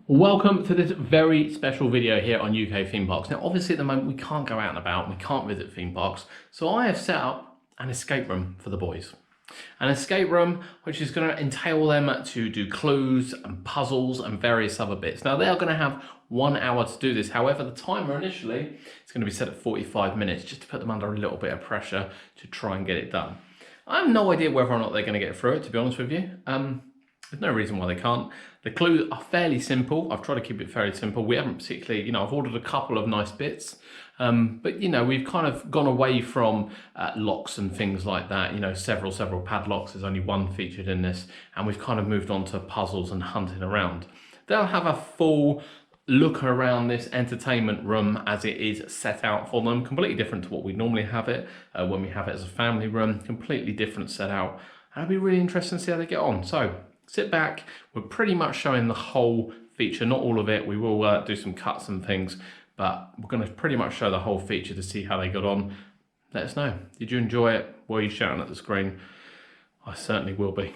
Welcome to this very special video here on UK theme parks. Now obviously at the moment we can't go out and about, we can't visit theme parks, so I have set up an escape room for the boys. An escape room which is going to entail them to do clues and puzzles and various other bits. Now they are going to have 1 hour to do this, however the timer initially is going to be set at 45 minutes just to put them under a little bit of pressure to try and get it done. I have no idea whether or not they're going to get through it, to be honest with you. There's no reason why they can't. The clues are fairly simple. I've tried to keep it fairly simple. We haven't particularly, I've ordered a couple of nice bits, but we've kind of gone away from locks and things like that. Several padlocks. There's only one featured in this, and we've kind of moved on to puzzles and hunting around. They'll have a full look around this entertainment room as it is set out for them. Completely different to what we normally have it when we have it as a family room. Completely different set out. And it'll be really interesting to see how they get on. So sit back, we're pretty much showing the whole feature, not all of it. We will do some cuts and things, but we're going to pretty much show the whole feature to see how they got on. Let us know. Did you enjoy it? Were you shouting at the screen? I certainly will be.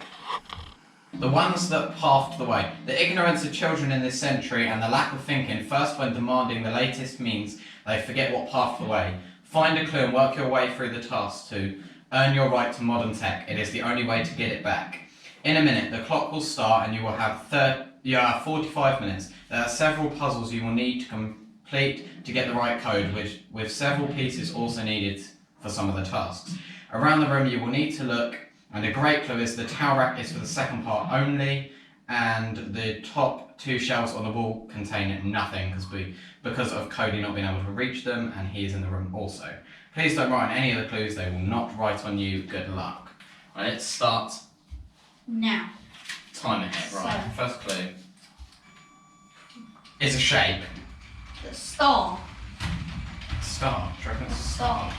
The ones that paved the way. The ignorance of children in this century and the lack of thinking, first when demanding the latest means, they forget what paved the way. Find a clue and work your way through the task to earn your right to modern tech. It is the only way to get it back. In a minute, the clock will start and you will have 45 minutes. There are several puzzles you will need to complete to get the right code, with several pieces also needed for some of the tasks. Around the room you will need to look, and a great clue is the towel rack is for the second part only, and the top two shelves on the wall contain nothing because of Cody not being able to reach them, and he is in the room also. Please don't write on any of the clues, they will not write on you. Good luck. Right, let's start. Now. Time ahead, right. So, first clue is a shape. The star. Star? Do you reckon it's a star?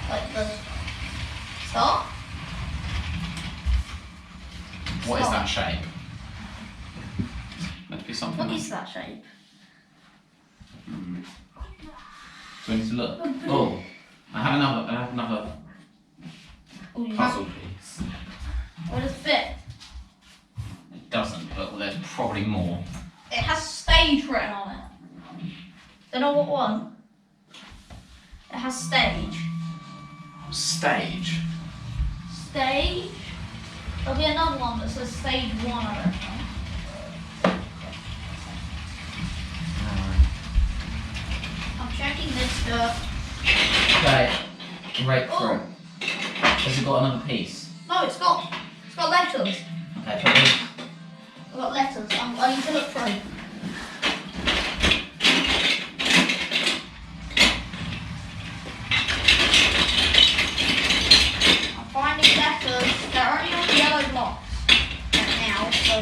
Like the star? What is that shape? Meant to be something. What is that shape? Do we need to look? Oh, I have another puzzle piece. Where does it fit? It doesn't, but there's probably more. It has stage written on it. Don't know what one. It has stage. Stage? Stage? There'll be another one that says stage 1, I reckon. I'm checking this stuff. Okay, right through. Oh. Has it got another piece? No, it's got letters. Okay, probably. I've got letters. I need to look through. I'm finding letters. They're only on yellow blocks right now, so.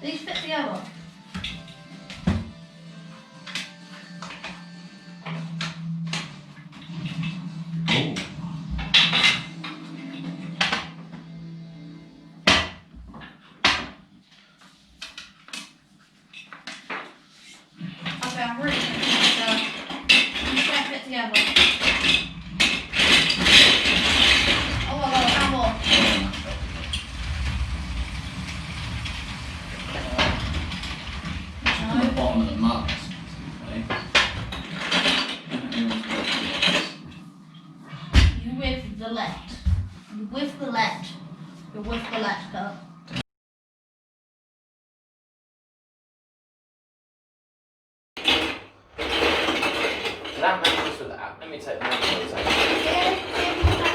These fit together. I'm reading it, so these don't fit together. Oh my god, how more? On the bottom of the mug. You with the left. You with the left. You're with the left, Kurt. That matches with that. Let me take the next one.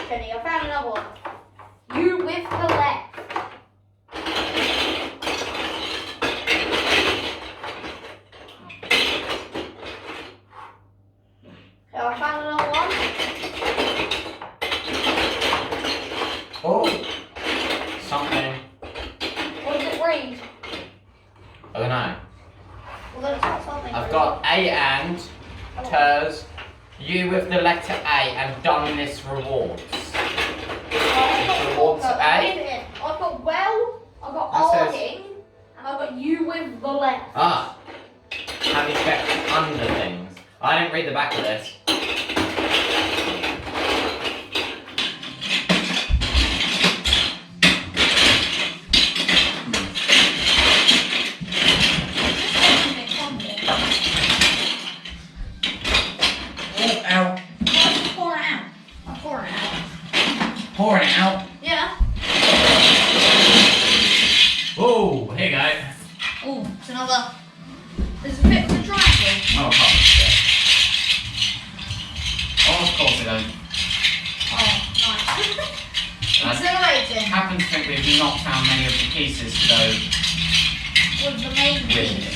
Jenny, I found another one. You with the left. Okay, I found another one. Oh! Something. What does it read? I don't know. Well, then it's not something. I've got A and Ters. You with the letter A and done this rewards. Rewards A. I've got well, I've got arcing, and I've got you with the left. Ah. Have you checked under things? I didn't read the back of this. another. Does it fit with the triangle? Oh, of course, yeah. Oh, of course it don't. Oh, nice. I Exhilarating. happen to think we've not found many of the pieces to go With the main with piece. it.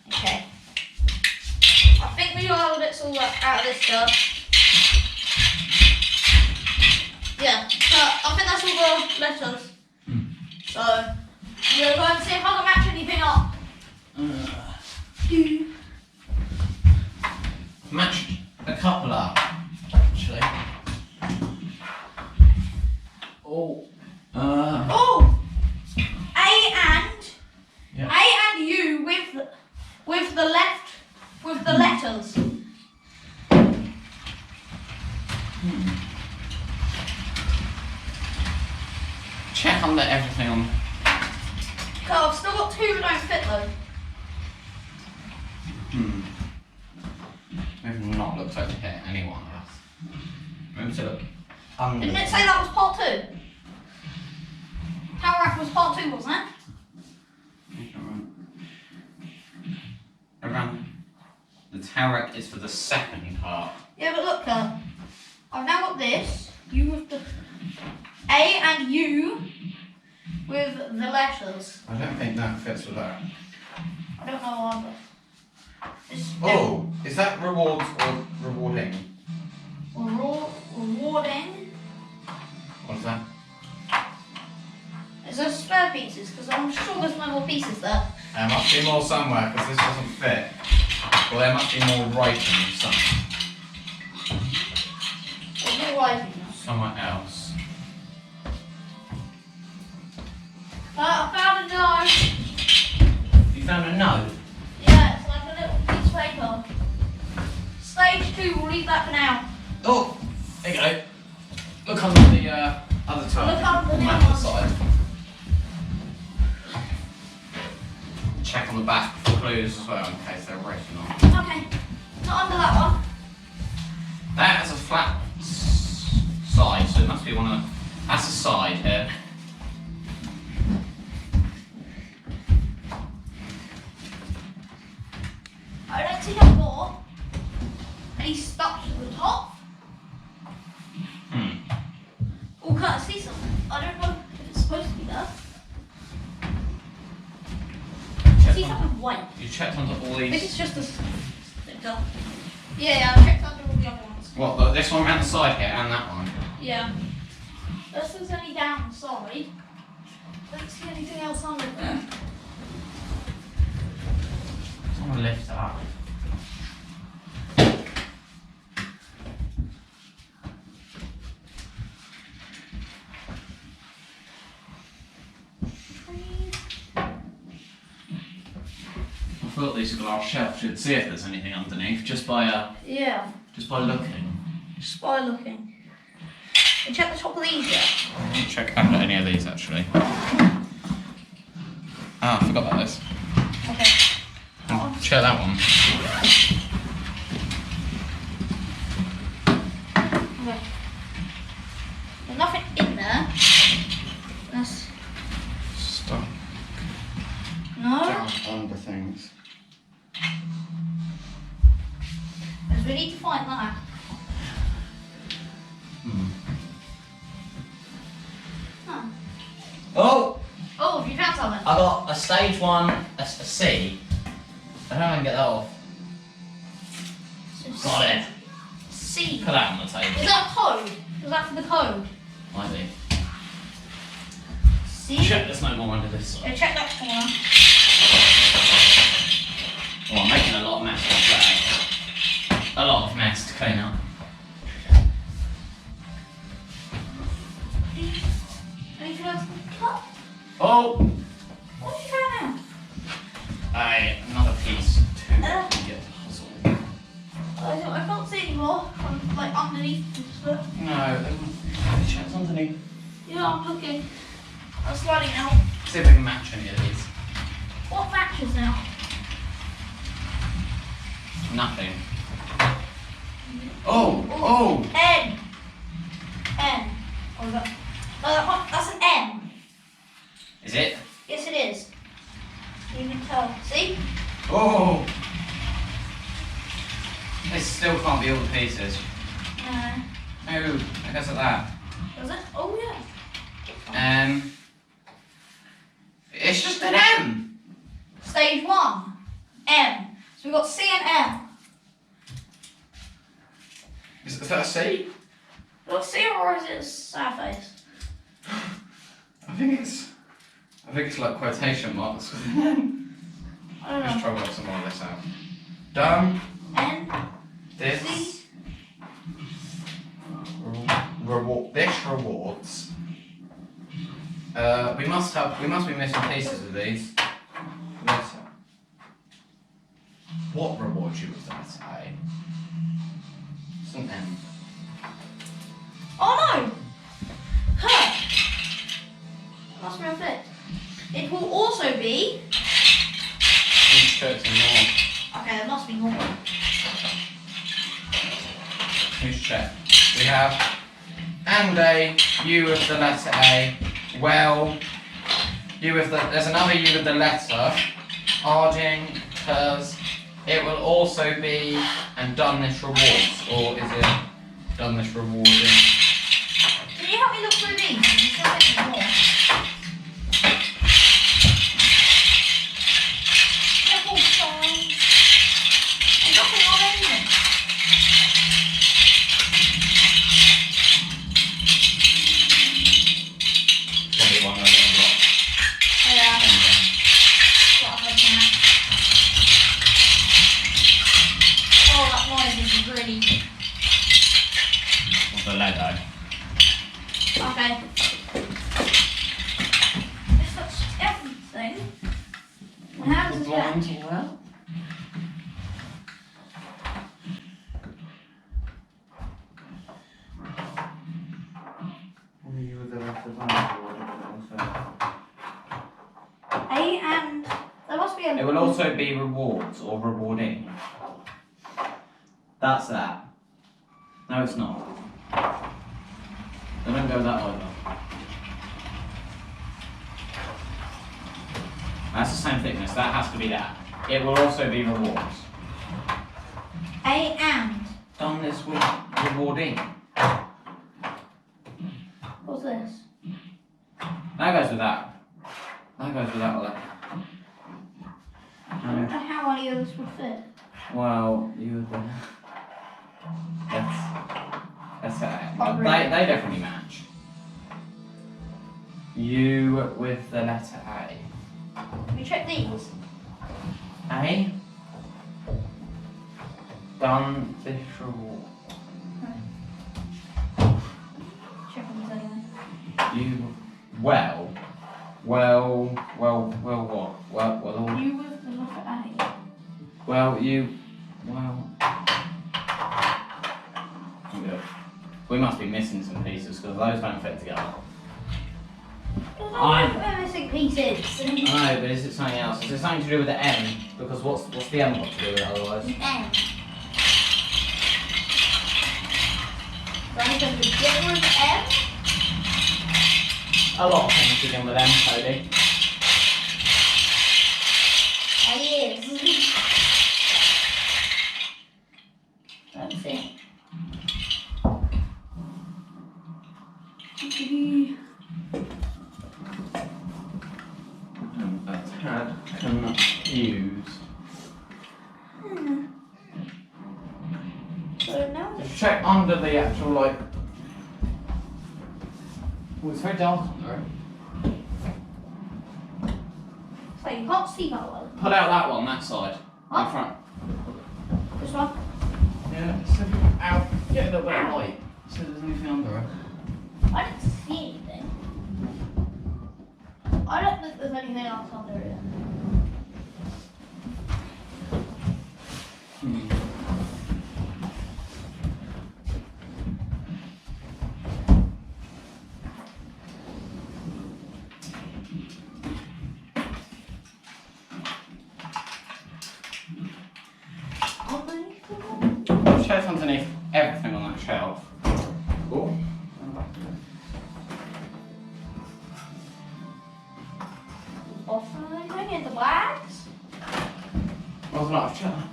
Okay. I think we got all the bits all out of this stuff. Yeah, so I think that's all the letters. So, we're going to see if I can match anything up. Matched a couple up, actually. Oh. Oh! A Yeah. and U with the letters. Check under everything on. Okay, I've still got two that don't fit though. We've not looked over here, any one of us. Maybe to look under. Didn't it say that was part 2? Tower rack was part 2, wasn't it? Around. The tower is for the second part. Yeah, but look, I've now got this. U with the A and U with the letters. I don't think that fits with that. I don't know either. Oh, is that rewards or rewarding? Rewarding. What is that? Is there spare pieces? Because I'm sure there's no more pieces there. There must be more somewhere because this doesn't fit. Well, there must be more writing There's no writing. somewhere else. I found a note. You found a note? Yeah, it's like a little piece of paper. Stage 2, we'll leave that for now. Oh, there you go. Look under the other two. Look under the on other that side. Check on the back for clues as well in case they're written on. Okay, not under that one. That has a flat side, so it must be one of the. That's a side here. I don't see no more. And he's stuck to the top. Oh, can't I see something? I don't know if it's supposed to be there. I see something white. You checked under all I think these. it's just a sticker. Yeah, I checked under all the other ones. What? This one around the side here and that one. Yeah. This is only down the side. I don't see anything else under there. Someone lift it up. I thought these glass shelves should see if there's anything underneath just by Yeah, looking. just by looking. We check the top of these yet? Check under any of these actually. Ah, I forgot about this. Okay. Check that one. Okay. There's nothing in there. That's Stuck no. down under things. Because we need to find that. Huh. Oh! Oh, have you found something? I got a stage 1, a C. I don't know how I can get that off. So Got it. C. Put that on the table. Is that a code? Is that for the code? Might be. C. Check there's no more under this side. Yeah, check that corner. Oh, I'm making a lot of mess today. A lot of mess to clean up. Anything else in the cup? Oh! What have you found Another piece to get the puzzle. now? I can't see anymore. I'm like underneath this bit. No, they checked underneath. Yeah, I'm looking. I'm sliding out. See if we can match any of these. What matches now? Nothing. Oh! Oh! N. N. Oh, is that? Oh, that one, that's an M. Is it? It all the pieces. No. Oh, I guess at that. Does it? Oh yeah. It's just an M. Stage 1. M. So we've got C and M. Is that a C? Got C or is it surface? I think it's like quotation marks. I don't Let's know. try work some more of this out. Done. N. This. C. This rewards. We must be missing pieces of these. Letter. What rewards you with the letter A? It's an M. Oh no! Huh. Must be flipped. It will also be. Please show some more. Okay, there must be more. Please check. We have and A, U with the letter A. Well, U with the. There's another U with the letter. Arding, curves. It will also be and done this rewards, or is it done this rewarding? Can you help me look through these? There's still missing more. Careful, son. There's nothing on anything. Probably one of them block. Oh yeah. What I'm looking at. Oh, that noise is really. With the Lego. Okay. This looks everything. And how does this work? Well. A and there must be a. It will also be rewards or rewarding. That's that. No, it's not. They don't go that way though. That's the same thickness. That has to be that. It will also be rewards. A and. Done this with rewarding. What's this? That goes with that. That goes with that. Like. I don't know how any of this would fit. Well, you. That's it. Oh, really? They definitely match. U with the letter A. Can we check these? A. Done this reward. Check on these anyway. You. Well, what? Well, You with the letter A. well, you. Well. Yeah. We must be missing some pieces because those don't fit together. We're missing pieces. I know, but is it something else? Is it something to do with the M? Because what's the M got to do with it otherwise? M. So anything to begin with M? A lot of things begin with M, Cody. Yes. Let's see. A tad confused. So now Just check under the actual like. Oh, it's very dark on there. so you can't see that well. Put out that one, that side. Huh? In front. This one? Yeah, so out. Get a little bit of light. So there's anything under it. I didn't see anything. I don't think there's anything else under it. Shelf underneath everything on that shelf. Oh. Off anything in the bags? Well, not a shelf.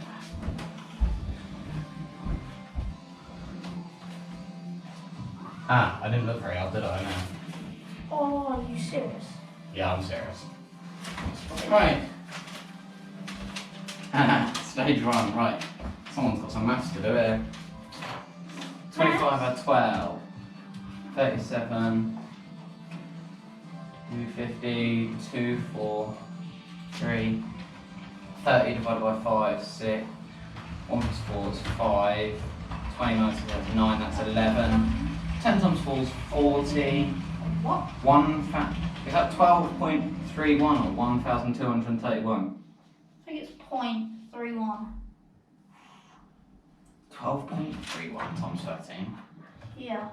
Ah, I didn't look very hard, did I? No. Oh, are you serious? Yeah, I'm serious. Right. Stage 1, right. Someone's got some maths to do here. 25 out of 12. 37. 250. 2, 4. 3. 30 divided by 5, 6. 1 plus 4 is 5. 29 is 9, that's 11. 10 times 4 is 40. What? Is that 12.31 or 1,231? I think it's 0.31. 12.31 times 13. Yeah.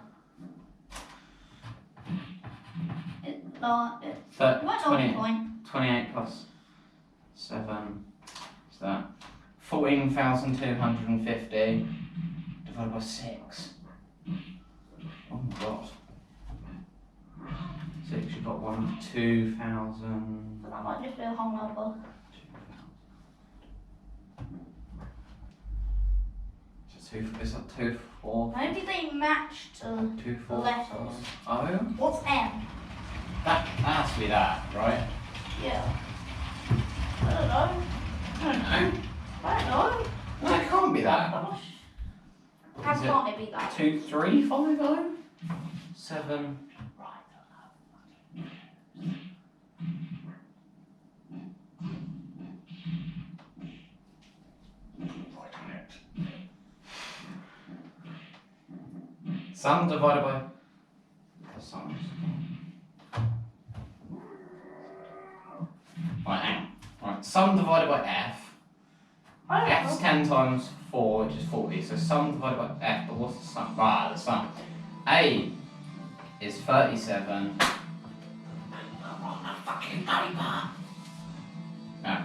It might So not be point. 28 plus 7 is that 14,250 divided by 6. Oh my god. 6, you've got 2,000. That might just be a whole number. Is that 2, 4? Maybe they match to 2, 4. letters. Oh, What's M? that has to be that, right? Yeah. I don't know. I don't know. I don't know. No, it can't be that. Gosh. How Is it can't it be that? 2, 3, 5, 0? 7. Sum divided by the sums. Right, hang on. Right, sum divided by f. I don't F is know. 10 times 4, which is 40. So sum divided by f, but what's the sum? Ah, the sum. A is 37. I'm on the fucking paper. No.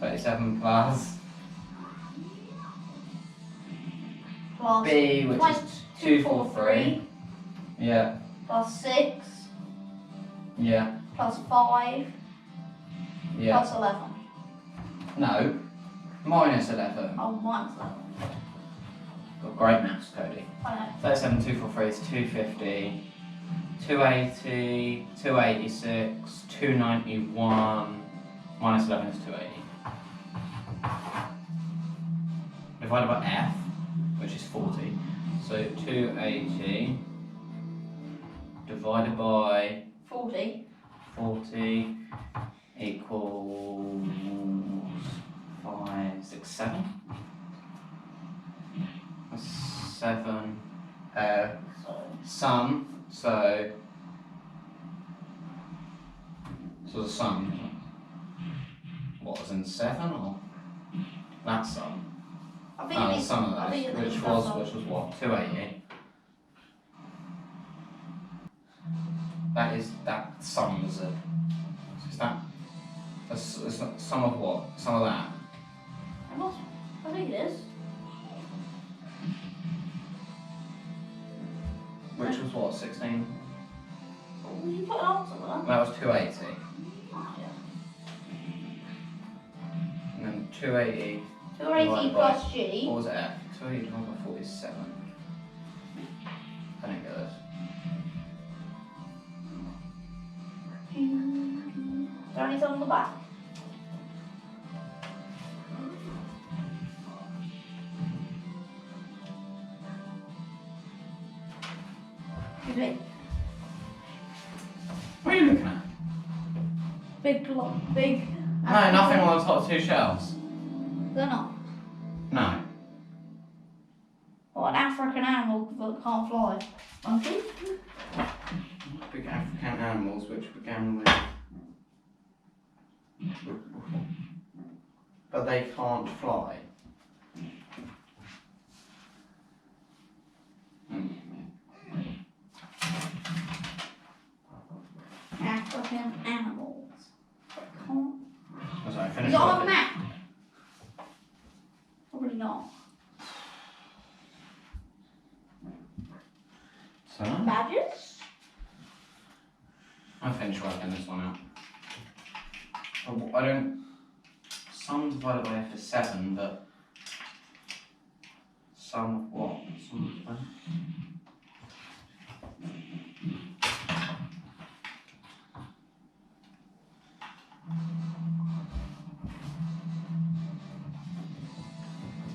37 plus Plus B, which is 243. Yeah, plus 6 yeah, plus 5 yeah. plus 11. No, minus 11. Oh, minus 11. Got great maths, Cody. I know. 37, 243 is 250, 280, 286, 291, minus 11 is 280. Divided by f, which is 40. So 280 divided by 40. 40 equals 5, 6, 7. 7. Sum. So the sum. What was in 7 or that sum? I think Oh, it's some I of think those, it's which was what? 280. That is that sums of. Is that a sum of what? Sum of that. I think it is. Which was what? 16. Well, you put an answer there. That was 280. Oh, yeah. And then 280. 280 Divided plus by- G. What was it at? 280 divided by 47. I didn't get this. Is there anything on the back? Big, What are you looking at? big block, big. No, nothing on the top 2 shelves. They're not. No. Or an African animal that can't fly. Monkey? Big African animals which began with. But they can't fly. African animals. Can't. So I Is finished it on a off it. map? Probably not. So Badges? I finished working this one out. I don't. Sum divided by f is 7, but sum of what? Sum of length.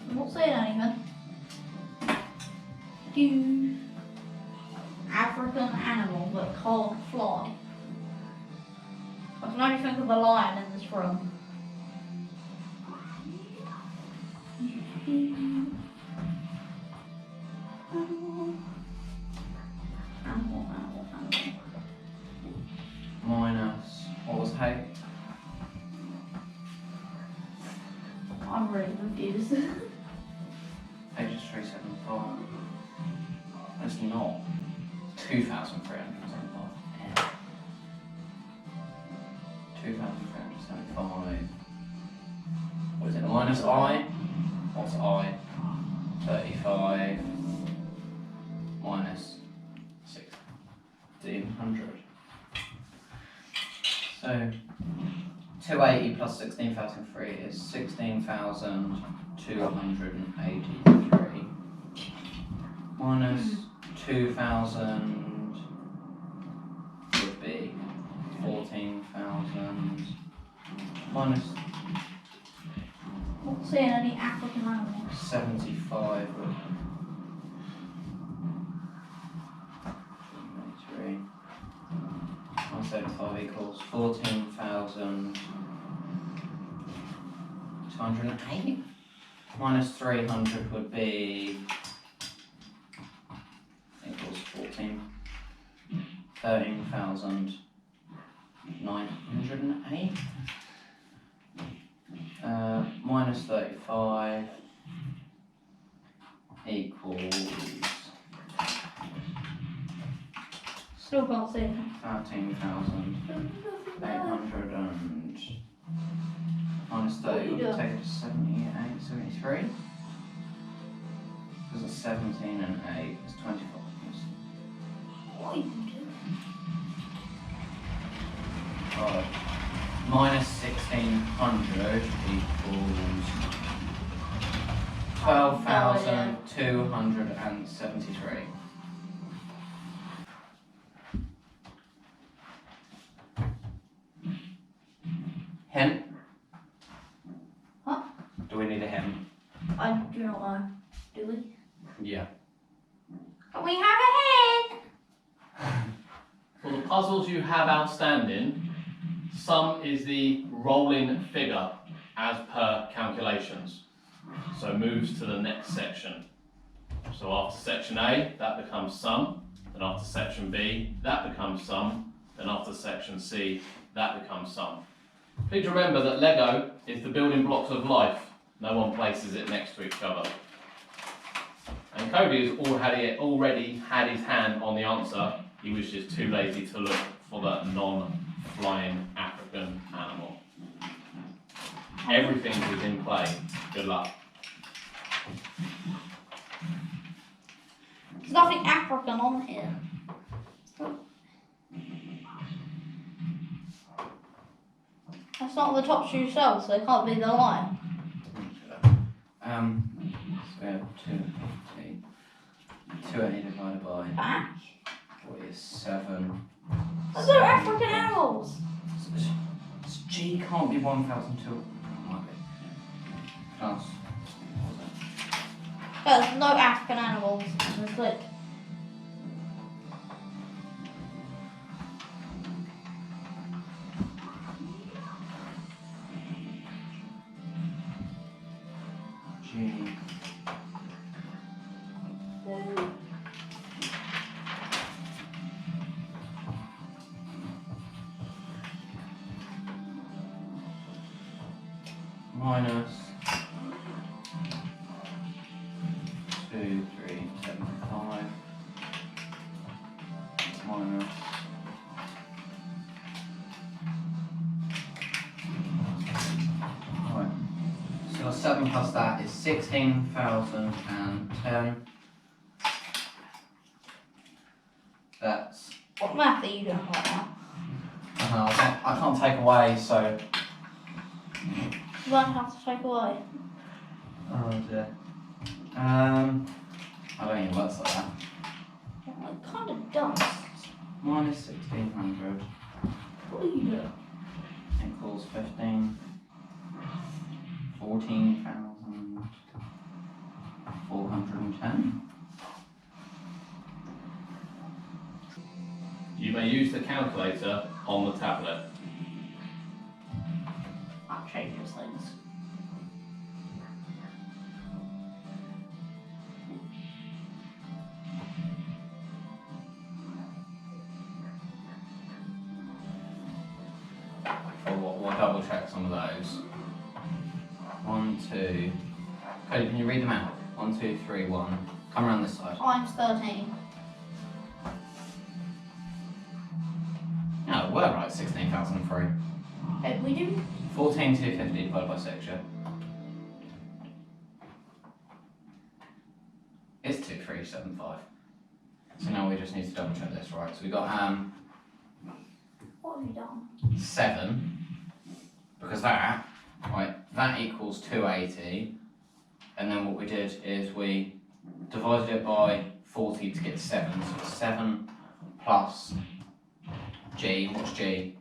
I'm not saying anything. Do African animal that can't fly. I can only think of a lion in this room. Animal. Minus, what was height? I'm really confused. Page 375. It's not. 2,375. 2,375. What is it? Minus I? What's I? 35 minus 1,600. So 280 plus 16,003 is 16,283 minus 2,000 would be 14,000 minus Not seeing any African animals. 75 would 83 minus 75 equals 14,208 minus 300 would be equals 13,908 minus 35 equals Still can't see anything. 13,800 and minus 30 would Yeah. take it to 78, 73. Because it's 17 and 8 is 24. What are you doing? Minus 1,600 equals 12,273. Hint? Huh? Do we need a hint? I do not know. Do we? Yeah. Can we have a hint? For the puzzles you have outstanding, sum is the rolling figure as per calculations. So moves to the next section. So after section A, that becomes sum. Then after section B, that becomes sum. Then after section C, that becomes sum. Please remember that Lego is the building blocks of life. No one places it next to each other. And Cody has already had his hand on the answer. He was just too lazy to look for the non-flying African animal. Everything is in play. Good luck. There's nothing African on here. That's not the top shoe shells, so it can't be the lion. So we have 280 divided by Back. 47. There's no African animals. G can't be 1,002. Might be. Plus. There's no African animals in the clip. G. Minus 2,375 minus right. So 7 plus that is 16,010. That's What math are you doing right now? I can't take away, so You won't have to take away. oh dear. I don't think it works like that. Well, it kind of does. Minus 1600 What are you doing? equals 15. 14,410. You may use the calculator on the tablet. That changes things. We'll double check some of those. 1, 2. Cody, can you read them out? 1, 2, 3, 1. Come around this side. Times 13. No, we're right. 16,003. Okay, we do. 14,250 divided by 6, yeah? It's 2375. So now we just need to double check this, right? So we got What have you done? 7, because that, right, that equals 280, and then what we did is we divided it by 40 to get 7, so it's 7 plus G, what's G?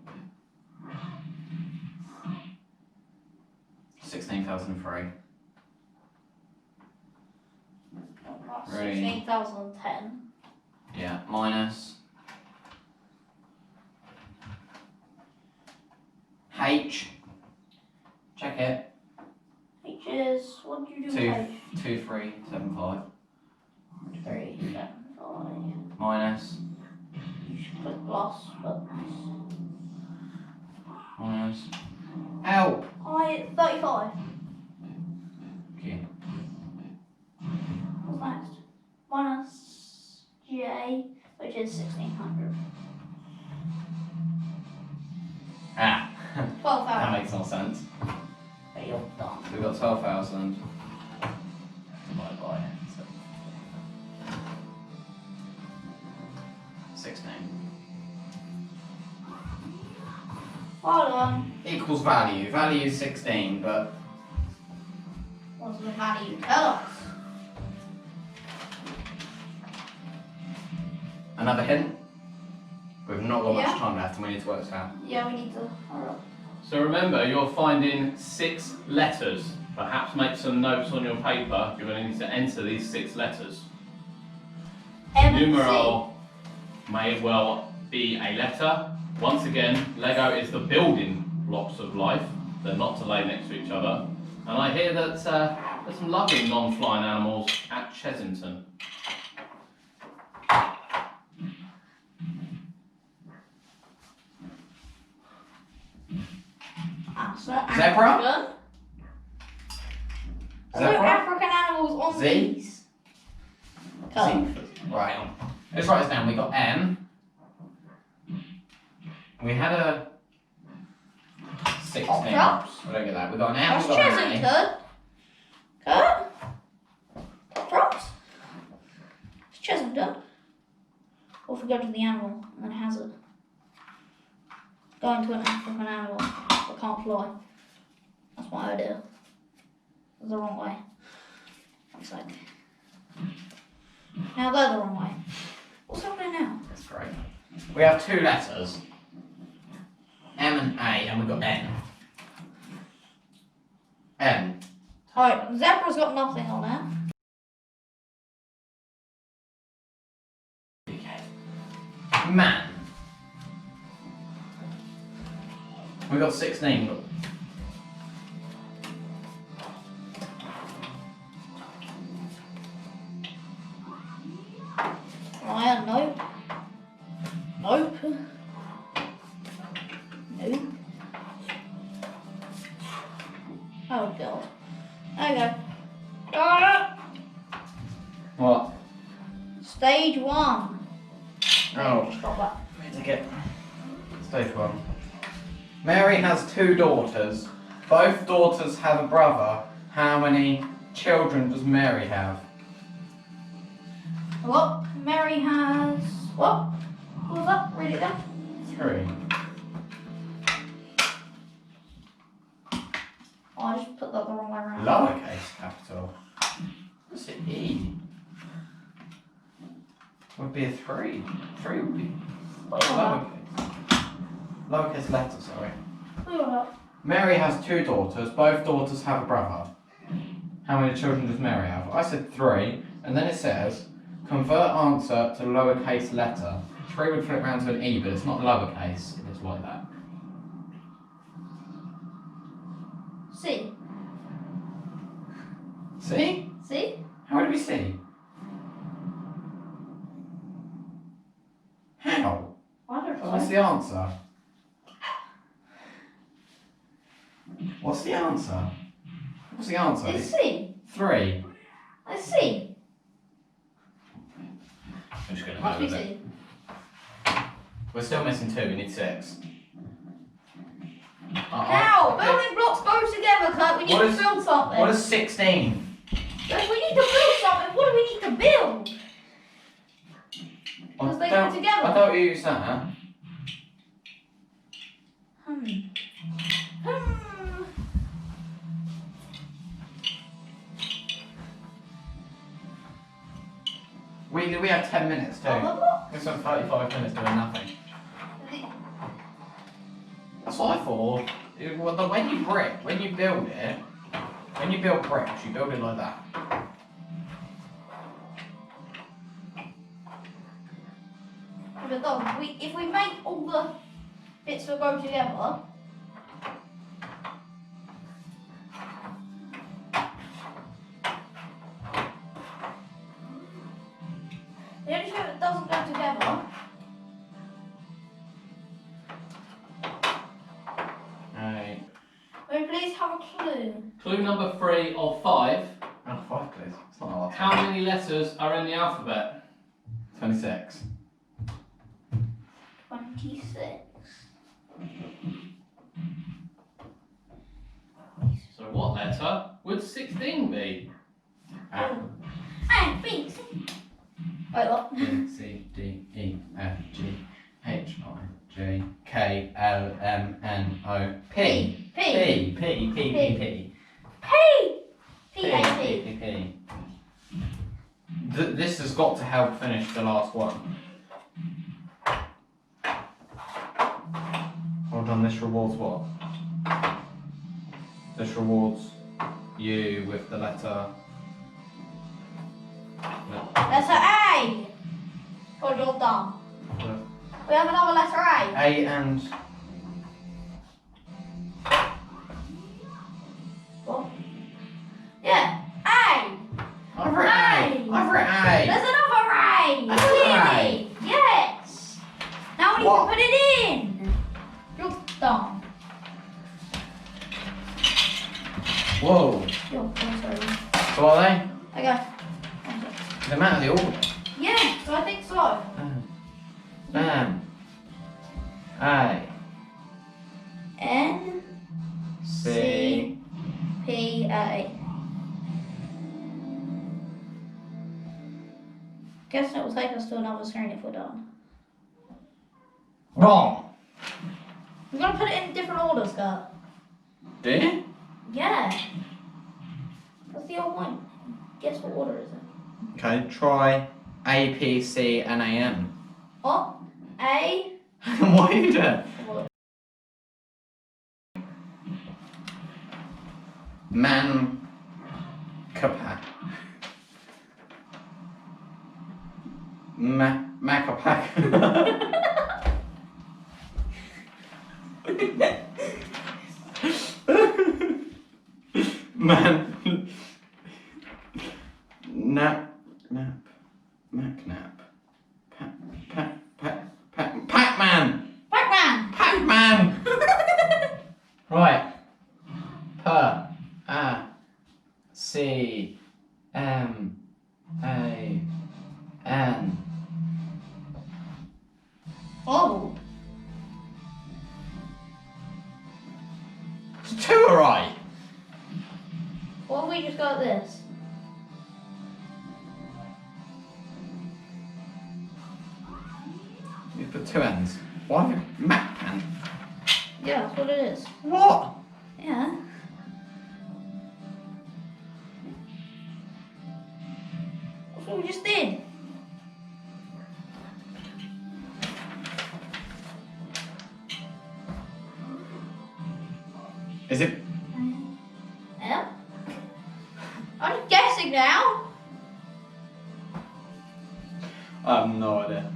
16,003. That's Really? 16,010. Yeah, minus H, check it, H is, what did you do with 2375 H? 375. minus You should put plus, but. minus help. 35. Okay. What's next? Minus J, which is 1600. Ah, that 12,000. makes no sense. Okay, you're done. So we've got 12,000 divided by 16. Well done. Equals value. Value is 16, but What does the value tell us? another hint. We've not got Yeah. much time left and we need to work this out. Yeah, we need to hurry up. So remember, you're finding 6 letters. Perhaps make some notes on your paper. You're going to need to enter these 6 letters. M and Numeral may well be a letter. Once again, Lego is the building blocks of life. They're not to lay next to each other. And I hear that there's some lovely non-flying animals at Chesington. Answer. Zebra? African. Are there Zebra? African animals on Z? these? Come. Right. Let's write this down. We got M. We had a 16. Drops. I don't get that. We got an M. That's We got an A. Chesington. Cut. Drops. It's Chesington. Or if we go to the animal and then it has it. Go into an African animal that can't fly. That's my idea. It's the wrong way. Looks like. Now go the wrong way. What's happening now? That's great. We have 2 letters. M and A, and we've got N. N. Alright, zebra's got nothing on it. Okay. Man. We got 16. Look. Ryan, nope. Nope. Nope. Oh god. Okay. Got it. What? Stage 1. Oh. Just got that. We need to get stage 1. Mary has 2 daughters. Both daughters have a brother. How many children does Mary have? What? Mary has. What? What was that? Read it down. 3. Oh, I just put that the wrong way around. Lowercase capital. What's it would be a 3. 3 would be What you want? lowercase letter, sorry. What you want? Mary has 2 daughters. Both daughters have a brother. How many children does Mary have? I said 3, and then it says, convert answer to lowercase letter. 3 would flip round to an E, but it's not lowercase. It is like that. C. See? See? How do we see? How? I don't know. What's the answer? What's the answer? What's the answer? It's C. 3. It's C. I'm just going Must to be go with it. C. We're still missing 2. We need 6. Now, building blocks go together, Kurt. We need What to is- build something. What is 16? If we need to build something, what do we need to build? Because they go together. I don't use that. Hmm. We have 10 minutes too. On the block? We spent 35 minutes doing nothing. That's what I thought. When you build it, when you build bricks, you build it like that. But no, if we make all the bits that go together, the only thing that doesn't go together. Right. May we please have a clue? Clue number 3 of 5. Oh, 5 please. It's not a lot. How many letters are in the alphabet? 26. 26. So what letter would 16 be? Ah. And B, C. Wait, what? B, C, D, E, F, G, H, I, J, K, L, M, N, O, P. P. P, P, P, P, P. P. P. A. P. P. This has got to help finish the last one. Hold on, this rewards what? This rewards you with the letter. No. Letter A. Oh, you're dumb. We have another letter A. A and What? Yeah. A. I've written A. I've written A. There's another A. Another Clearly. Yes. Now we need What? to put it in. You're dumb. Whoa. You're sorry. So are they? Okay. They matter the order. Yeah, so I think so. M. A. N. C. P. A. Guess it will take us to another screen if we're done. Wrong. We're gonna put it in different orders, Scott. Do you? Yeah. That's the old one. Guess what order is it? Okay, try A, P, C, and A, M. Oh, A. What are you doing? Man. Kapak. Macapac. Man. Nap. Macnap. PACMAN. PACMAN. PACMAN. Right. PACMAN. Oh. It's 2 are right. What if we just got this? You put 2 N's. Why have you Macman? Yeah, that's what it is. What? Yeah. That's what we just did. Is it? Yeah. I'm guessing now. I have no idea.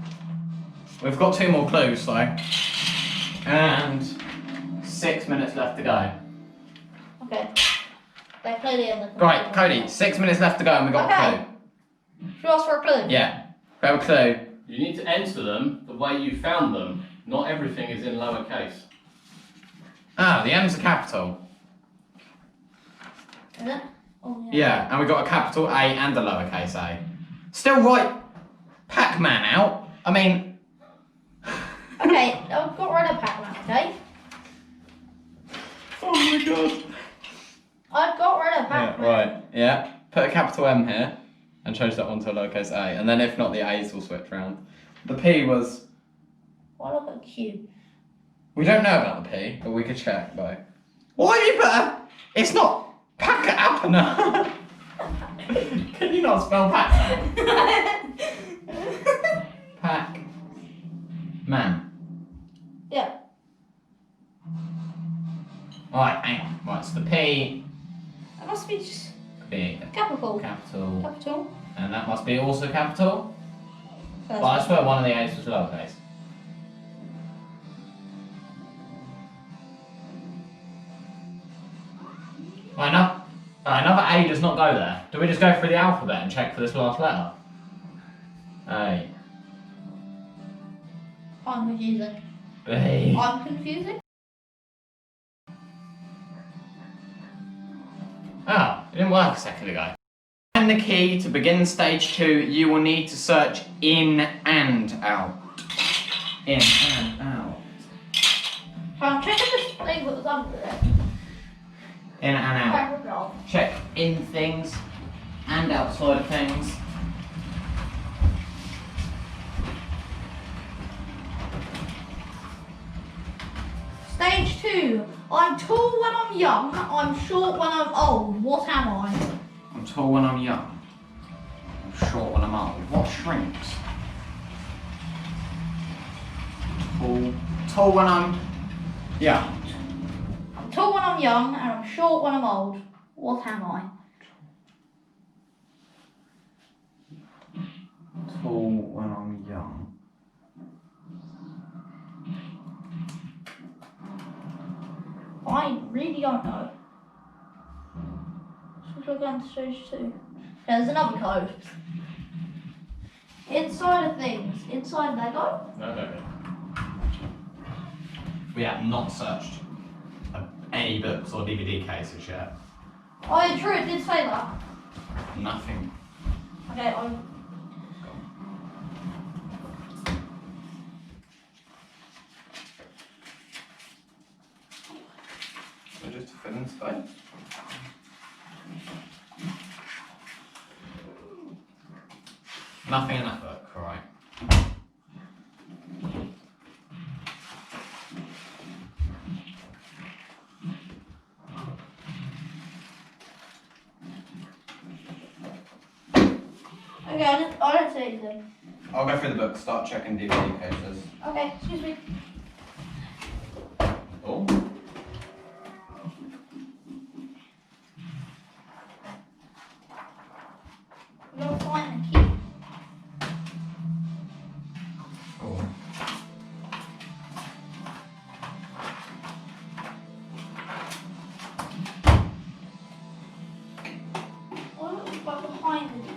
We've got 2 more clues though. And 6 minutes left to go. Okay. They clearly on the Right, Cody, 6 minutes left to go and we got a clue. Should we ask for a clue? Yeah. We have a clue. You need to enter them the way you found them. Not everything is in lowercase. Ah, the M's a capital. Is it? Oh, Yeah, and we got a capital A and a lowercase a. Still right. PACMAN out. I mean. Okay, I've got rid of PACMAN, okay? Oh my god. I've got rid of PACMAN. Yeah, right. Yeah. Put a capital M here and change that one to a lowercase a. And then if not, the A's will switch around. The P was. Why look at Q? We don't know about the P, but we could check though. Why have you put a... It's not Pac-Apana. Can you not spell Pac-Man? Pac-Man. Yeah. Right, hang on. Right, so the P. That must be just P. capital. Capital. Capital. And that must be also capital. First But I swear one of the A's was lowercase. Right, another A does not go there. Do we just go through the alphabet and check for this last letter? A. I'm confusing. B. I'm confusing. Oh, it didn't work a second ago. And the key to begin stage 2, you will need to search in and out. In and out. I'm checking this thing that was under it. In and out. Back with it off. Check in things and outside of things. Stage 2. I'm tall when I'm young. I'm short when I'm old. What am I? I'm tall when I'm young. I'm short when I'm old. What shrinks? Tall when I'm young. I'm tall when I'm young and I'm short when I'm old. What am I? Tall when I'm young. I really don't know. Should we go into stage 2? There's another code. Inside of things. Inside Lego? No. We have not searched any books or DVD cases yet. Oh, yeah, true, it did say that. Nothing. Okay, I'm... So just to fill in space. Nothing in that book, alright. Okay, I don't see anything. I'll go through the book, start checking DVD cases. Okay, excuse me. Oh. I'm gonna find the key. Oh. What is behind the key?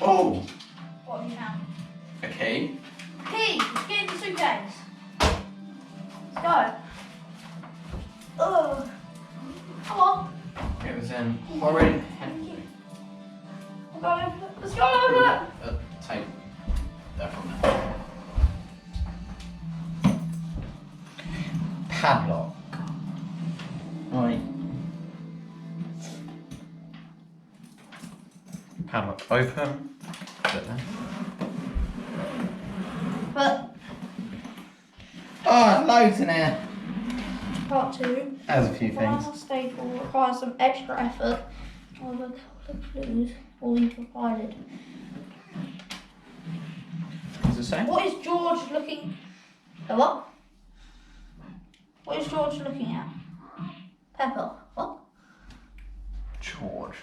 Oh! What have you found? A key. Key! Let's get in the suitcase. Let's go. Ugh. Come on. It was in horrid Henry. Let's go over it. Tape. There from there. Padlock. Right. Padlock open. Put it there. But Oh, loads in here. part 2. There's a few The things. final stage will require some extra effort What are the clues will be provided? What's it say? What is George looking? Hello? What is George looking at? Pepper. What? George.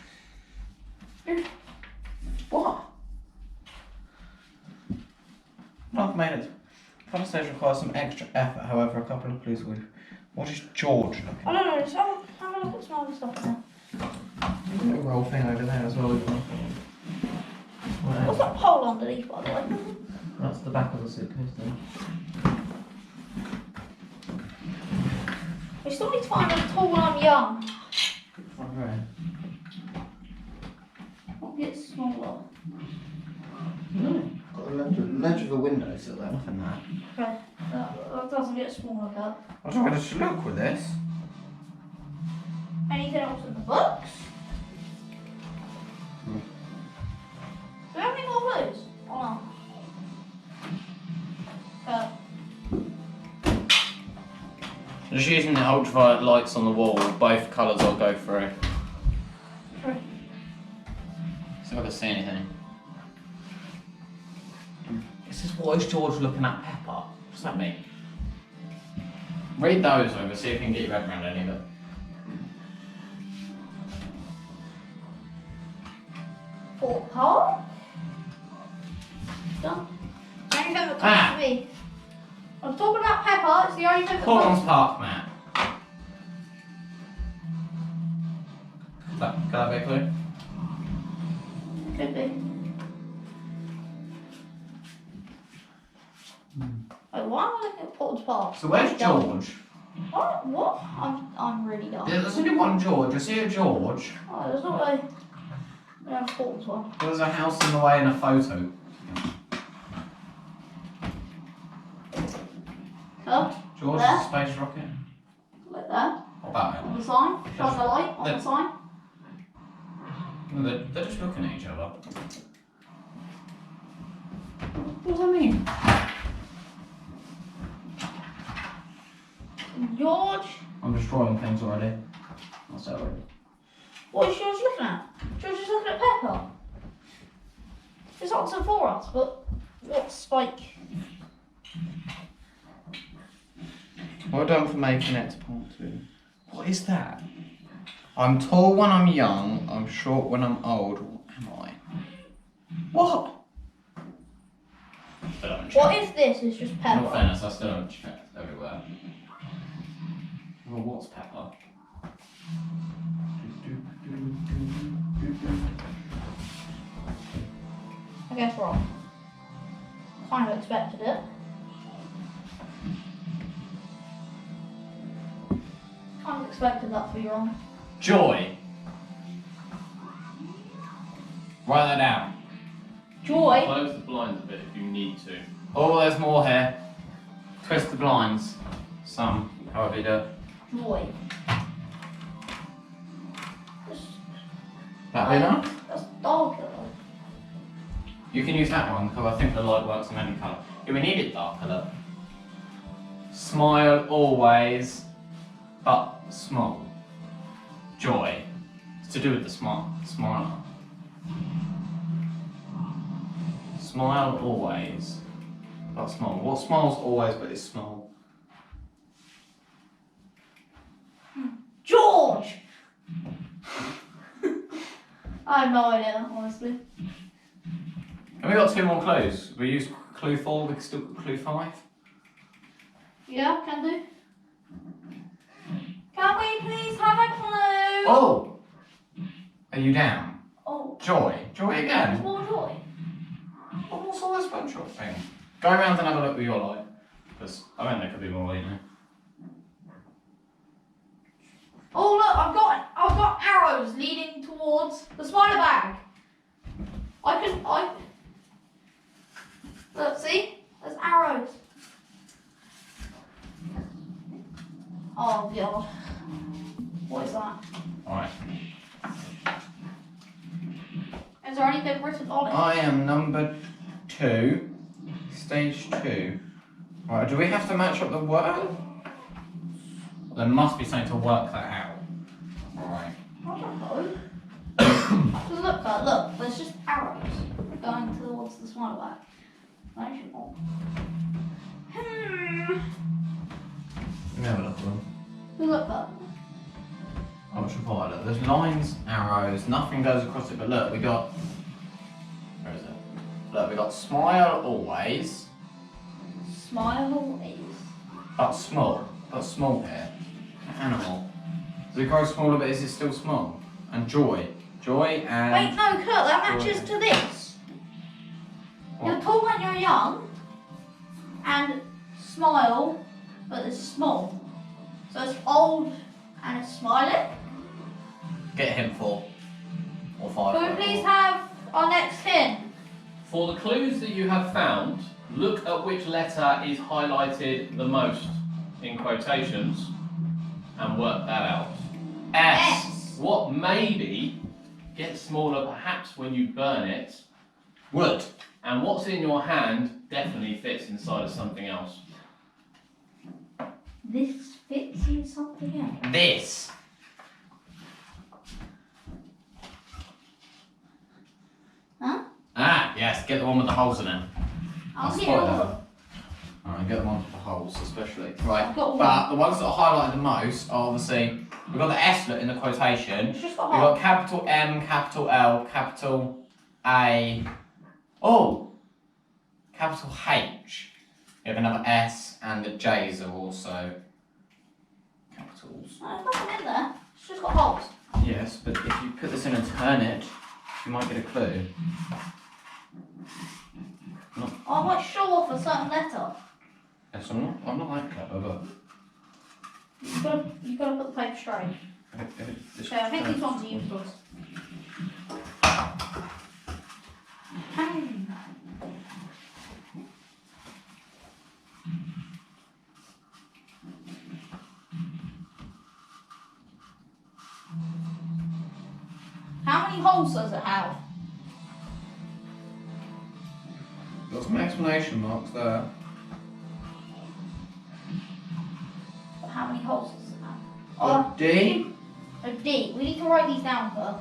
What? I've made it. Final stage requires some extra effort, however, a couple of clues will. What is George looking I don't know, just have a look at some other stuff in there. There's a little roll thing over there as well. What's that pole underneath, by the way? That's the back of the suitcase then. We still need to find a tall when I'm young. Okay. What gets smaller? No. Got the ledge of the window, so there's nothing there. Okay, that doesn't get smaller, though. I was going to look with this. Anything else in the books? Hmm. Do we have any more clues? Or not? Just using the ultraviolet lights on the wall, both colours will go through. Sure. See if I can see anything. This is what is George looking at Pepper? What's that mean? Read those over, see if you can get your head around any of it. Fort Park? Done. Only thing that comes to me. I'm talking about Pepper, it's the only thing that Portland's comes. PACMAN. Could that be a clue? Could be. Wait, why am I looking at Portland's Park? So where's George? What? I'm really dumb. There's only one George. I see a George. Oh, there's not a. We have Portland's one. There's a house in the way and a photo. Huh? George There? is a space rocket. Like that. What about it? On the sign. Shine the light on the sign. No, they're just looking at each other. What does that mean? George. I'm destroying things already. That's that already. What is George looking at? George is looking at Pepper. It's answer for us, but what's Spike? Well done for making it to part 2. What is that? I'm tall when I'm young, I'm short when I'm old. What am I? What? What if this is just In Pepper? all fairness, I still haven't checked everywhere. Well, what's Pepper? I guess wrong. Kind of expected it. Kind of expected that to be wrong. Joy. Write that down. Joy. Close the blinds a bit if you need to. Oh, there's more here. Twist the blinds. Some, however you do it. Joy. Just, That be enough? that's darker. You can use that one because I think the light works in any colour. Yeah, we need it darker though. Smile always, but small. Joy. It's to do with the smile. Smile always, but small. What smiles always but is small? George! I have no idea, honestly. Have we got 2 more clues? We used clue 4, we can still got clue 5. Yeah, can do. Can we please have a clue? Oh! Are you down? Oh, Joy. Joy there's again. more joy. Oh, what's all this bunch of thing? Go around and have a look with your light. Because I think there could be more, you know. Oh look, I've got arrows leading towards the spider bag. Look, see? There's arrows. Oh god. What is that? Alright. Is there anything written on it? I am number 2. Stage 2. Alright, do we have to match up the word? There must be something to work that out. Alright. I don't know. Look, look, there's just arrows going towards the smile bag. Where's your ball? Let me have a look at them. Look up. Ultraviolet. There's lines, arrows, nothing goes across it, but look, we got. Where is it? Look, we got smile always, Smile is. but small. Got small here. Animal. Does it grow smaller, but is it still small? And joy. Joy and. Wait, no, Kurt, that matches to this. You're tall when you're young, and smile, but it's small. So it's old and it's smiling. Get a hint 4 or 5. Could we please have our next hint? For the clues that you have found, look at which letter is highlighted the most in quotations and work that out. S. What maybe gets smaller perhaps when you burn it, Wood. and what's in your hand definitely fits inside of something else. This fits in something else. This. Huh? Ah, yes, get the one with the holes in it. I'll get spot all that. of them. Alright, get them onto the holes especially. Right, I've got all but the ones that are highlighted the most are obviously, we've got the S in the quotation, It's we've just got got holes. capital M, capital L, capital A, oh, capital H. You have another S and the J's are also capitals. There's nothing in there. It's just got holes. Yes, but if you put this in and turn it, you might get a clue. I might show off a certain letter. Yes, I'm not that clever, but... You've got to put the paper straight. Okay, I think these ones are useless. How many holes does it have? Got some exclamation marks there. But how many holes does it have? A D? A D. We need to write these down, Bert.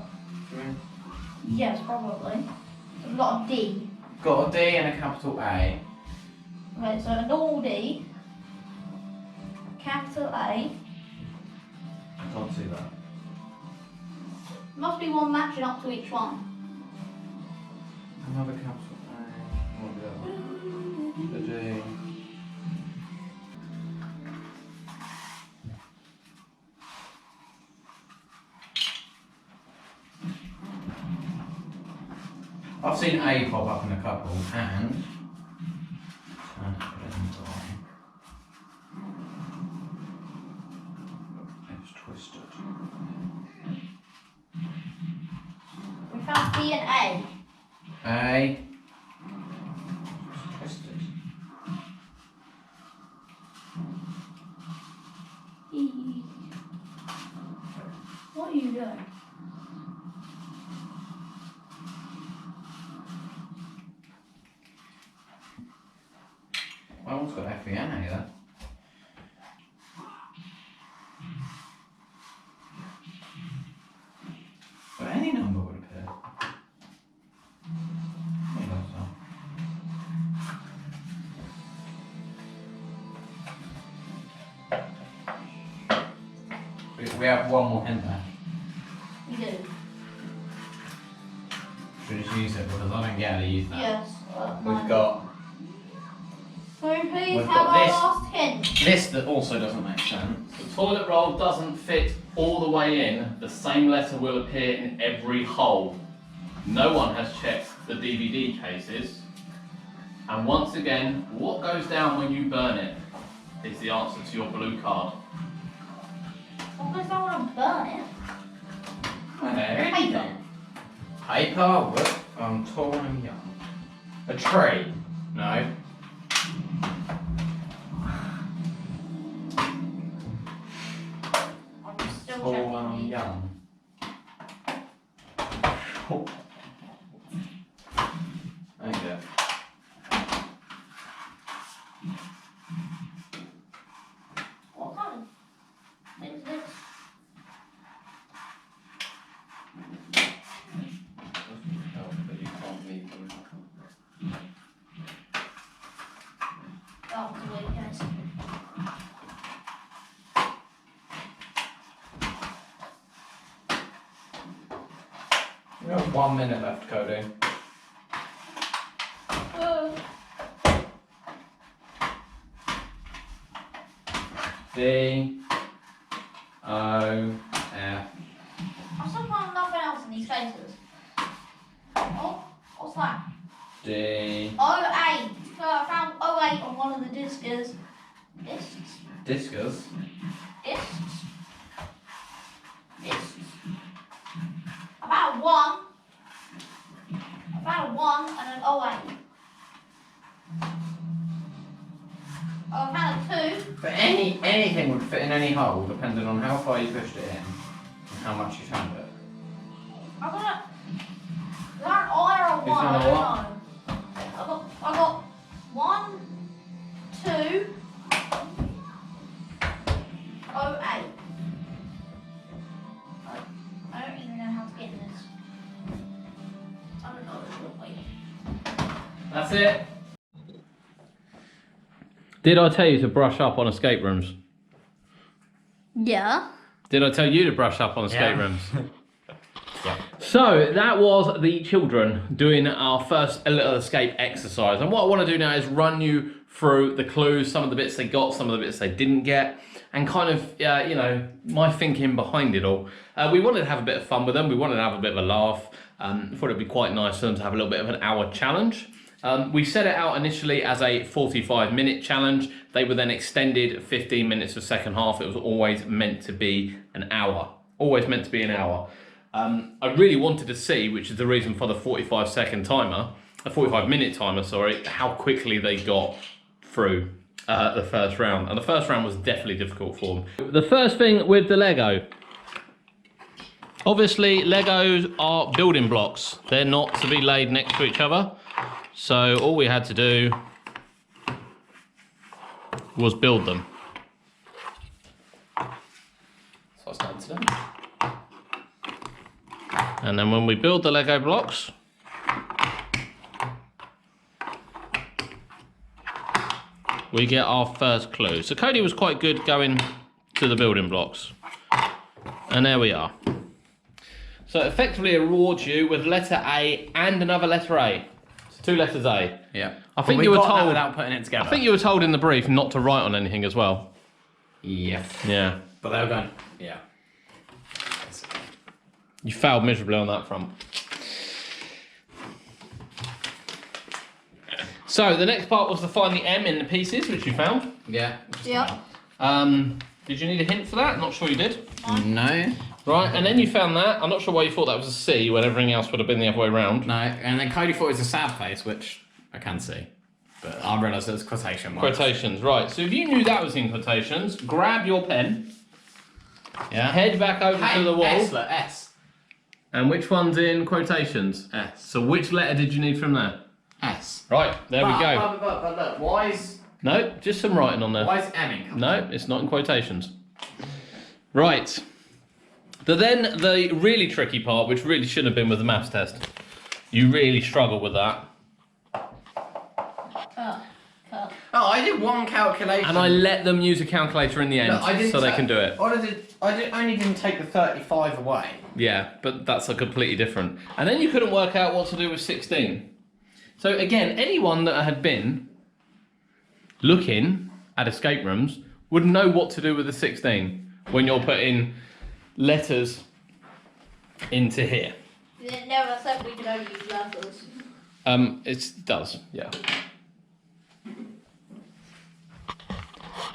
Yes, probably. So we've got a D. Got a D and a capital A. Okay, so a normal D. Capital A. I can't see that. Must be one matching up to each one. Another capital A. What the other? A D. I've seen A pop up in a couple and it's twisted. We found B and A. A. It's twisted. E. What are you doing? Well, it's got F E N A there. But any number would appear. What about that? We have one more hint there. We do. Should we just use it because I don't get how to use that. Yes. We've got So please We've have got our this. last hint. this that also doesn't make sense. The toilet roll doesn't fit all the way in. The same letter will appear in every hole. No one has checked the DVD cases. And once again, what goes down when you burn it is the answer to your blue card. Sometimes I want to burn it. Paper. Paper, wood, I'm tall and young. A tree? No. I'm still Tall checking and these. young. There you go. What kind of thing is this? We have 1 minute left, Cody. D O F. I still found nothing else in these cases. Oh, what's that? D. 08. So I found 08 on one of the discs. Discus. Discs. I found a 1. I found a 1 and an 08. Oh, I found a 2. But anything would fit in any hole, depending on how far you pushed it in and how much you found it. I got a. Is that an I or a 1? found I a don't what? know. I got 1, 2, 08. I don't even know how to get in this. I don't know what to do. That's it. Did I tell you to brush up on escape rooms? Yeah. Did I tell you to brush up on escape Yeah. rooms? Yeah. So that was the children doing our first little escape exercise. And what I want to do now is run you through the clues, some of the bits they got, some of the bits they didn't get, and kind of, you know, my thinking behind it all. We wanted to have a bit of fun with them. We wanted to have a bit of a laugh. Thought it'd be quite nice for them to have a little bit of an hour challenge. We set it out initially as a 45-minute challenge. They were then extended 15 minutes for the second half. It was always meant to be an hour. Always meant to be an hour. I really wanted to see, which is the reason for the 45-second timer, a 45-minute timer, sorry, how quickly they got through the first round. And the first round was definitely difficult for them. The first thing with the Lego. Obviously, Legos are building blocks. They're not to be laid next to each other. So all we had to do was build them. So I started to do. And then when we build the Lego blocks, we get our first clue. So Cody was quite good going to the building blocks. And there we are. So effectively it rewards you with letter A and another letter A. So 2 letters A. Yeah. I think you were told without putting it together. I think you were told in the brief not to write on anything as well. Yeah. Yeah. But they were going. Yeah. You failed miserably on that front. So the next part was to find the M in the pieces, which you found. Yeah. Yeah. Did you need a hint for that? Not sure you did. No. Right, and then you found that. I'm not sure why you thought that was a C when everything else would have been the other way around. No. And then Cody thought it was a sad face, which I can see. But I realised it was quotation marks. Quotations, right. So if you knew that was in quotations, grab your pen, Yeah. head back over to the wall. S, look, S. And which one's in quotations? S. So which letter did you need from there? S. Right, there we go. But look, why is No, just some writing on there. M in? No, it's not in quotations. Right. But then the really tricky part, which really shouldn't have been with the maths test. You really struggle with that. Cut. Oh, I did one calculation. And I let them use a calculator in the end, Look, I didn't so they ta- can do it. I only didn't take the 35 away. Yeah, but that's a completely different. And then you couldn't work out what to do with 16. So again, anyone that had been looking at escape rooms would know what to do with the 16 when you're putting letters into here. It never said we could only use letters. It does, yeah.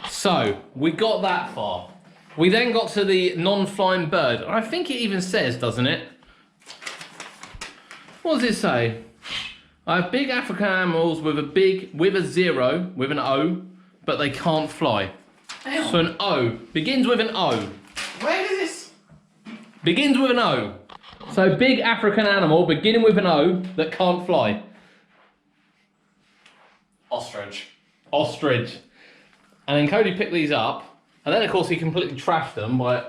So, we got that far. We then got to the non-flying bird. I think it even says, doesn't it? What does it say? I have big African animals with a 0, with an O, but they can't fly. Hang So on. an O, begins with an O. Where does this? Begins with an O. So big African animal beginning with an O that can't fly. Ostrich. Ostrich. And then Cody picked these up, and then of course he completely trashed them by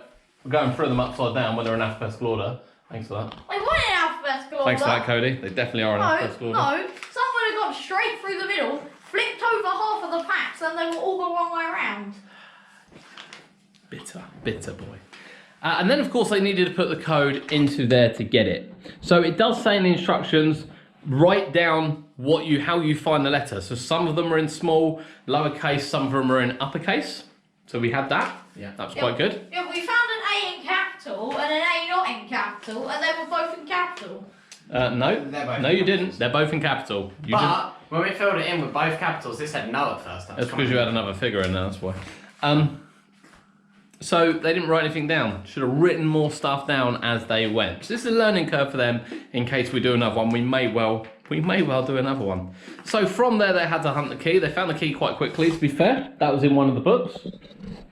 going through them upside down when they're in alphabetical order. Thanks for that. They weren't in alphabetical order. Thanks for that, Cody. They definitely are in alphabetical order. No, someone had gone straight through the middle, flipped over half of the packs, and they were all the wrong way around. Bitter, bitter boy. And then, of course, they needed to put the code into there to get it. So it does say in the instructions, write down how you find the letter. So some of them are in small, lowercase, some of them are in uppercase. So we had that. Yeah. That was quite good. Yeah, we found an A in capital and an A not in capital, and they were both in capital. No, you didn't. They're both in capital. But when we filled it in with both capitals, this had no at first. That's because you had another figure in there, that's why. So they didn't write anything down. Should have written more stuff down as they went. So this is a learning curve for them. In case we do another one, we may well do another one. So from there, they had to hunt the key. They found the key quite quickly, to be fair. That was in one of the books.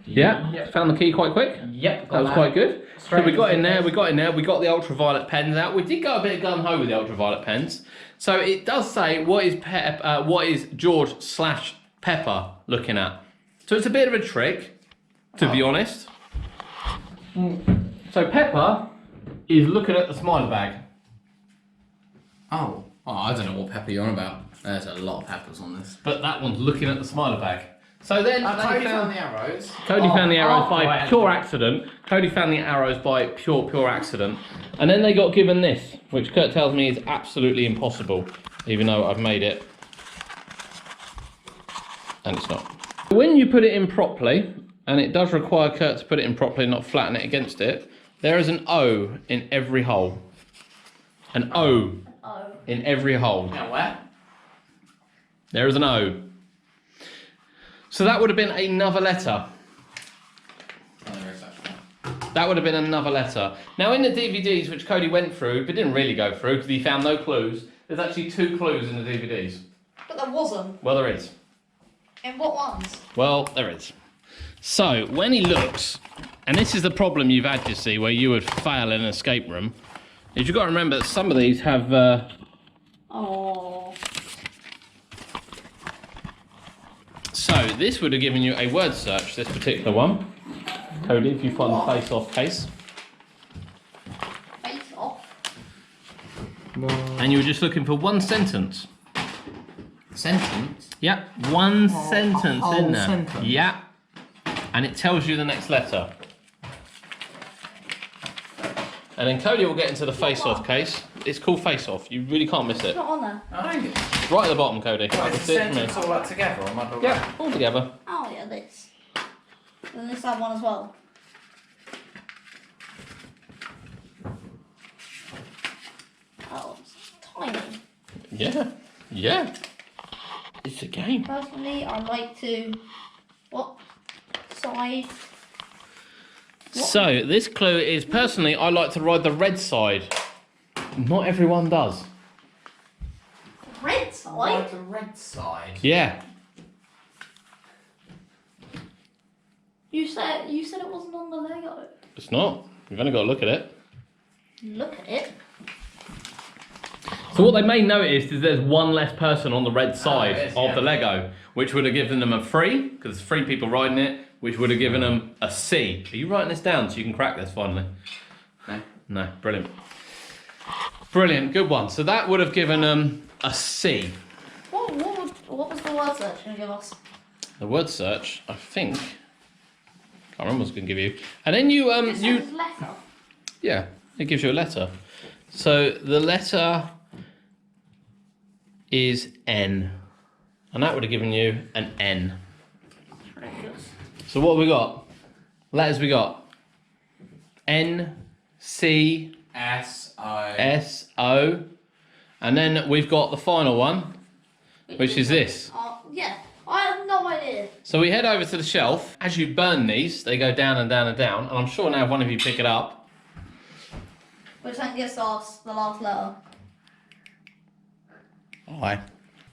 Yeah. Found the key quite quick. Yep. That was quite good. So we got in there, we got the ultraviolet pens out. We did go a bit gung-ho with the ultraviolet pens. So it does say, what is George/Pepper looking at? So it's a bit of a trick, to be honest. So Pepper is looking at the Smiler bag. Oh, I don't know what pepper you're on about. There's a lot of peppers on this. But that one's looking at the Smiler bag. So then Cody found the arrows. Cody found the arrows by pure accident. Cody found the arrows by pure accident. And then they got given this, which Kurt tells me is absolutely impossible, even though I've made it. And it's not. When you put it in properly, and it does require Kurt to put it in properly, not flatten it against it, there is an O in every hole. An O in every hole. Now where? There is an O. So that would have been another letter. Oh, there is actually. That would have been another letter. Now in the DVDs, which Cody went through, but didn't really go through because he found no clues, there's actually 2 clues in the DVDs. But there wasn't. Well, there is. In what ones? Well, there is. So when he looks, and this is the problem you've had, you see, where you would fail in an escape room, is you've got to remember that some of these have... Oh. So this would have given you a word search, this particular one. Cody, if you find the face-off case. Face off. And you were just looking for one sentence. Sentence? Yep, one sentence in there. Sentence. Yeah. And it tells you the next letter. And then Cody will get into the face-off case. It's called face-off. You really can't miss it. It's not on there. I don't get it. Right at the bottom, Cody. Well, That's is the it for me. sentence all like together or am I Yeah, all together. Oh yeah, this. And this other one as well. Oh, it's tiny. Yeah, yeah. It's a game. Personally, I like to. What side? So this clue is, personally, I like to ride the red side. Not everyone does. Red side? Like the red side. Yeah. You said it wasn't on the Lego. It's not. You've only got to look at it. Look at it. So what they may notice is there's one less person on the red side it is, of yeah. the Lego, which would have given them a 3, because there's 3 people riding it, which would have given them a C. Are you writing this down so you can crack this finally? No. No, brilliant. Brilliant, good one. So that would have given them a C. What was the word search going to give us? The word search, I think, can't remember what I was going to give you. And then you, It says letter. yeah, it gives you a letter. So the letter is N. And that would have given you an N. Ridiculous. So what have we got? Letters we got. N, C, S-O. S, O. And then we've got the final one, which is this. Yeah, I have no idea. So we head over to the shelf. As you burn these, they go down and down and down. And I'm sure now if one of you pick it up. Which then gives us the last letter. I.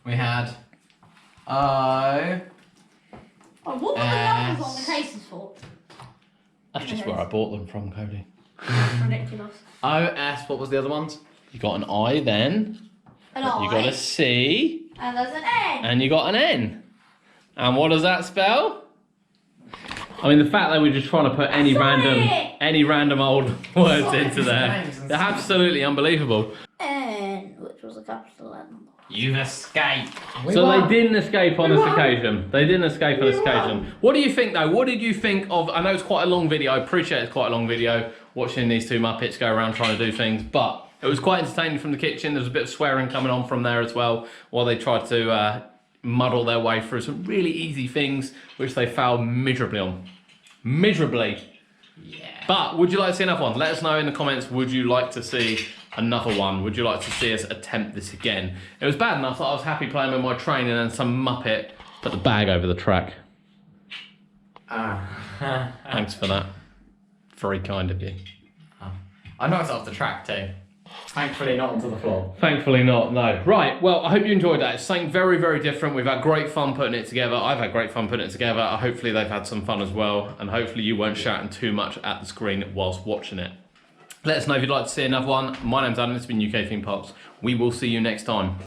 We had O. Oh, what were the numbers on the cases for? That's just where I bought them from, Cody. Ridiculous. O-S, what was the other ones? You got an I then. An I. You got a C. And there's an N. And you got an N. And what does that spell? I mean, the fact that we're just trying to put any random old words into there. They're absolutely unbelievable. N, which was a capital N. You've escaped. So they didn't escape on this occasion. They didn't escape on this occasion. What do you think though? What did you think of, I know it's quite a long video, I appreciate it's quite a long video, watching these two Muppets go around trying to do things, but it was quite entertaining from the kitchen. There was a bit of swearing coming on from there as well, while they tried to muddle their way through some really easy things, which they failed miserably on. Miserably. Yeah. But would you like to see another one? Let us know in the comments, would you like to see another one? Would you like to see us attempt this again? It was bad enough that I was happy playing with my train and then some Muppet put the bag over the track. Thanks for that. Very kind of you. I knocked it off the track too. Thankfully not onto the floor. Thankfully not, no. Right, well, I hope you enjoyed that. It's something very, very different. We've had great fun putting it together. I've had great fun putting it together. Hopefully they've had some fun as well. And hopefully you weren't shouting too much at the screen whilst watching it. Let us know if you'd like to see another one. My name's Adam, it's been UK Theme Parks. We will see you next time.